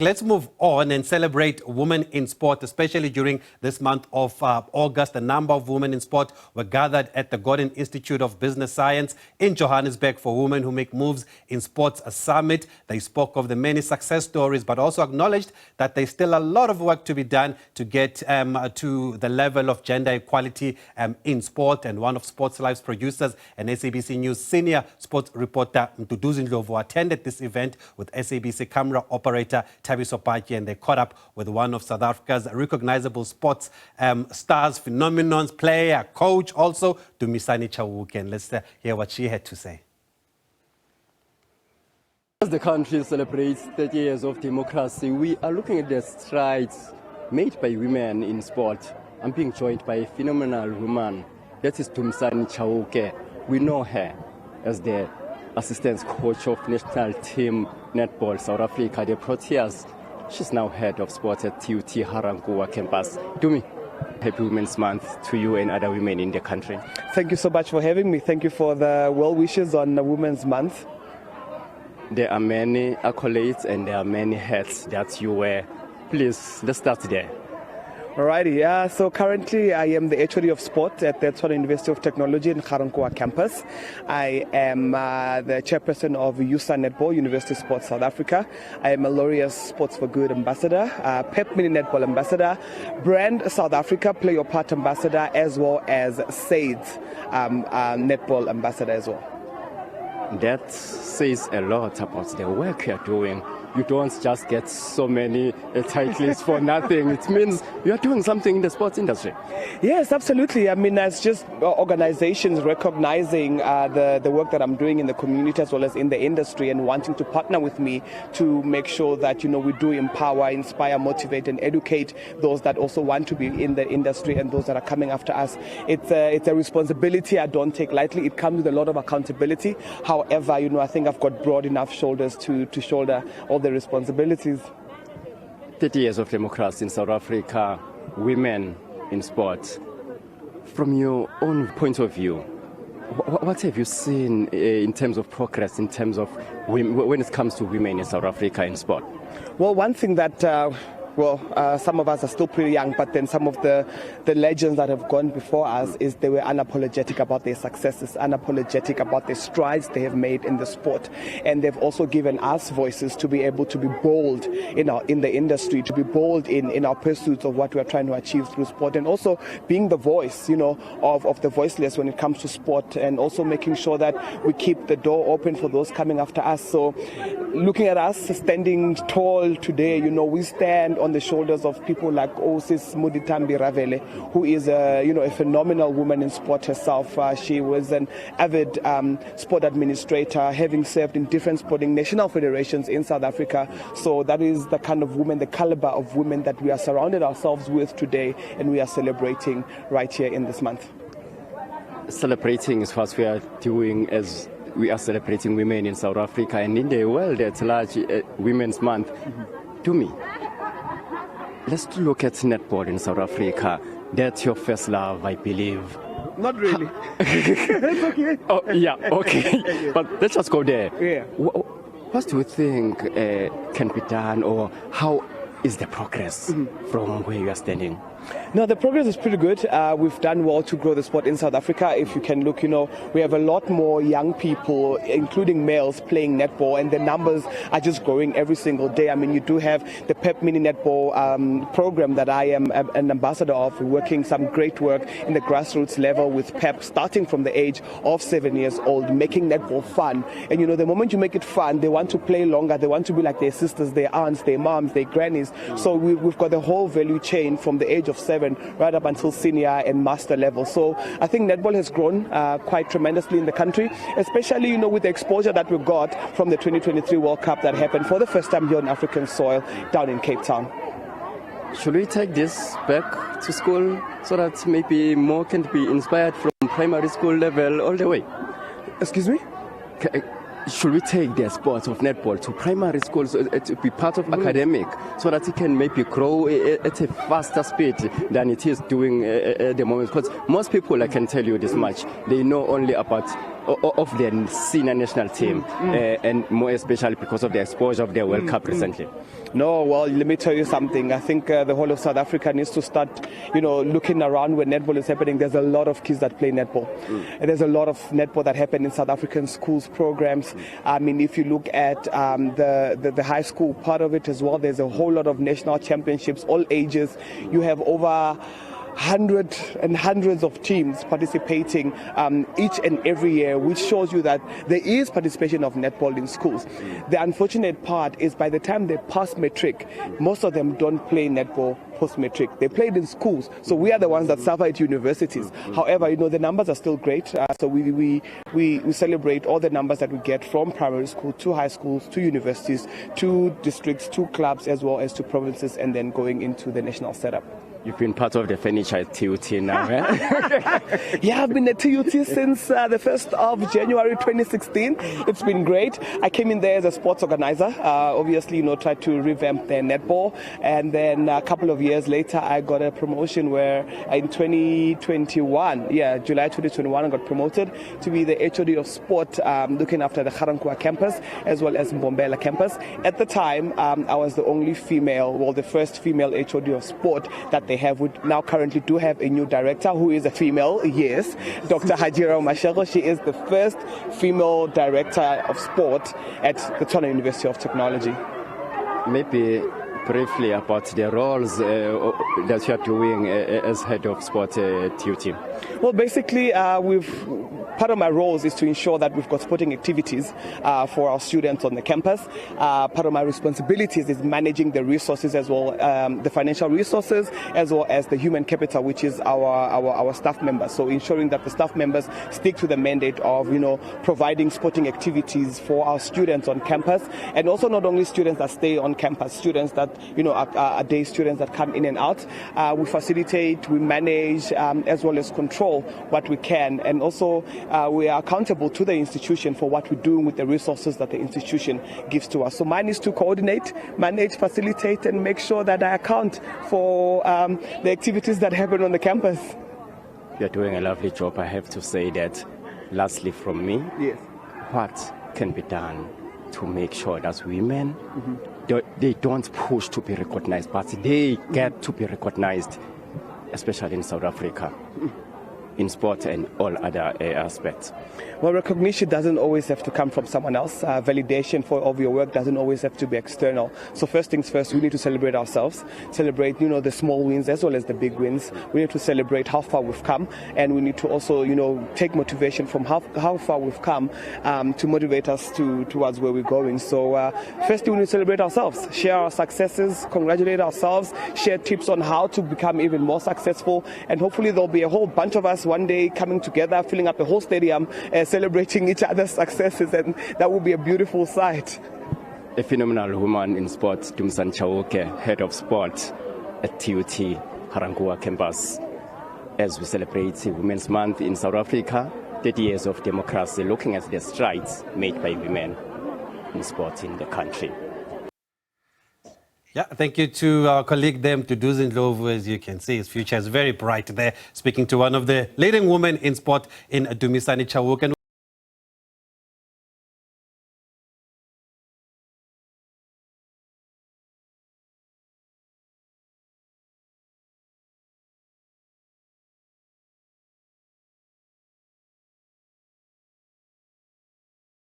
Let's move on and celebrate women in sport, especially during this month of August. A number of women in sport were gathered at the Gordon Institute of Business Science in Johannesburg for Women Who Make Moves in Sports Summit. They spoke of the many success stories, but also acknowledged that there's still a lot of work to be done to get to the level of gender equality in sport. And one of Sports Life's producers and SABC News Senior Sports reporter Mduduzi Ndlovu attended this event with SABC camera operator Thabiso Paatjie, and they caught up with one of South Africa's recognizable sports stars, phenomenons, player, coach, also Dumisani Chauke. And let's hear what she had to say. As the country celebrates 30 years of democracy, we are looking at the strides made by women in sport. I'm being joined by a phenomenal woman. That is Dumisani Chauke. We know her as the assistant coach of national team netball South Africa, the Proteas. She's now head of sports at TUT Harankuwa campus. Dumi, happy Women's Month to you and other women in the country. Thank you so much for having me. Thank you for the well wishes on Women's Month. There are many accolades and there are many hats that you wear. Please, let's start there. Alrighty, so currently I am the HOD of sport at the Tshwane University of Technology in Harankuwa campus. I am the chairperson of USA Netball, University Sports South Africa. I am a Laureus Sports for Good ambassador, PEP Mini Netball ambassador, Brand South Africa Play Your Part ambassador, as well as SABC Netball ambassador as well. That says a lot about the work you're doing. You don't just get so many titles for nothing. It means you're doing something in the sports industry. Yes, absolutely. I mean, as just organizations recognizing the work that I'm doing in the community as well as in the industry and wanting to partner with me to make sure that, we do empower, inspire, motivate and educate those that also want to be in the industry and those that are coming after us. It's a responsibility I don't take lightly. It comes with a lot of accountability. However, I think I've got broad enough shoulders to shoulder all the responsibilities. 30 years of democracy in South Africa, women in sport. From your own point of view, what have you seen in terms of progress, in terms of when it comes to women in South Africa in sport? Well, one thing that some of us are still pretty young, but then some of the legends that have gone before us is they were unapologetic about their successes, unapologetic about the strides they have made in the sport. And they've also given us voices to be able to be bold in the industry, to be bold in our pursuits of what we are trying to achieve through sport, and also being the voice, of the voiceless when it comes to sport, and also making sure that we keep the door open for those coming after us. So looking at us standing tall today, we stand on the shoulders of people like Sis Muditambi Ravele, who is a phenomenal woman in sport herself. She was an avid sport administrator, having served in different sporting national federations in South Africa. So that is the kind of women, the caliber of women that we are surrounded ourselves with today, and we are celebrating right here in this month. Celebrating is what we are doing as we are celebrating women in South Africa and in the world at large, Women's Month. To me, let's look at netball in South Africa. That's your first love, I believe. Not really. It's okay. Oh, yeah, okay. But let's just go there. Yeah. What do you think can be done, or how is the progress from where you are standing? No, the progress is pretty good. We've done well to grow the sport in South Africa. If you can look, we have a lot more young people, including males, playing netball, and the numbers are just growing every single day. I mean, you do have the PEP Mini Netball program that I am an ambassador of, working some great work in the grassroots level with PEP, starting from the age of 7 years old, making netball fun. And, the moment you make it fun, they want to play longer. They want to be like their sisters, their aunts, their moms, their grannies. So we've got the whole value chain from the age of 7 right up until senior and master level. So I think netball has grown quite tremendously in the country, especially with the exposure that we got from the 2023 World Cup that happened for the first time here on African soil down in Cape Town. Should we take this back to school so that maybe more can be inspired from primary school level all the way? Excuse me? Should we take the sport of netball to primary schools to be part of academic, so that it can maybe grow at a faster speed than it is doing at the moment? Because most people, I can tell you this much, they know only about of the senior national team, and more especially because of the exposure of the World Cup recently? No, well, let me tell you something. I think the whole of South Africa needs to start, looking around where netball is happening. There's a lot of kids that play netball. And there's a lot of netball that happen in South African schools programs. I mean, if you look at the high school part of it as well, there's a whole lot of national championships, all ages. You have over hundreds and hundreds of teams participating each and every year, which shows you that there is participation of netball in schools. The unfortunate part is by the time they pass matric, most of them don't play netball post-matric. They played in schools, so we are the ones that suffer at universities. However, the numbers are still great, so we celebrate all the numbers that we get from primary school to high schools to universities to districts to clubs as well as to provinces, and then going into the national setup. You've been part of the furniture at TUT now, eh? Yeah, I've been at TUT since the 1st of January 2016. It's been great. I came in there as a sports organizer, obviously, tried to revamp their netball. And then a couple of years later, I got a promotion where in 2021, July 2021, I got promoted to be the HOD of sport, looking after the Ga-Rankuwa campus as well as Mbombela campus. At the time, I was the only female, the first female HOD of sport that they have. We now currently do have a new director who is a female, yes, Dr. Hajira Mashego. She is the first female director of sport at the Tshwane University of Technology. Maybe briefly about the roles that you are doing as head of sport at TUT. Well, basically, part of my roles is to ensure that we've got sporting activities for our students on the campus. Part of my responsibilities is managing the resources as well, the financial resources, as well as the human capital, which is our staff members. So ensuring that the staff members stick to the mandate of, providing sporting activities for our students on campus, and also not only students that stay on campus, students that, are day students that come in and out. We facilitate, we manage, as well as control what we can, and also we are accountable to the institution for what we're doing with the resources that the institution gives to us. So mine is to coordinate, manage, facilitate, and make sure that I account for the activities that happen on the campus. You're doing a lovely job, I have to say that. Lastly from me, yes, what can be done to make sure that women, they don't push to be recognized, but they get to be recognized, especially in South Africa, in sport and all other aspects? Well, recognition doesn't always have to come from someone else. Validation of your work doesn't always have to be external. So first things first, we need to celebrate ourselves, celebrate, the small wins as well as the big wins. We need to celebrate how far we've come, and we need to also, take motivation from how far we've come to motivate us towards where we're going. So firstly, we need to celebrate ourselves, share our successes, congratulate ourselves, share tips on how to become even more successful, and hopefully there'll be a whole bunch of us one day coming together, filling up the whole stadium, celebrating each other's successes, and that will be a beautiful sight. A phenomenal woman in sports, Dumisani Chauke, head of sport at TUT Ga-Rankuwa campus. As we celebrate Women's Month in South Africa, 30 years of democracy, looking at the strides made by women in sport in the country. Yeah, thank you to our colleague there, Mduduzi Ndlovu. As you can see, his future is very bright there, speaking to one of the leading women in sport in Dumisani Chauke.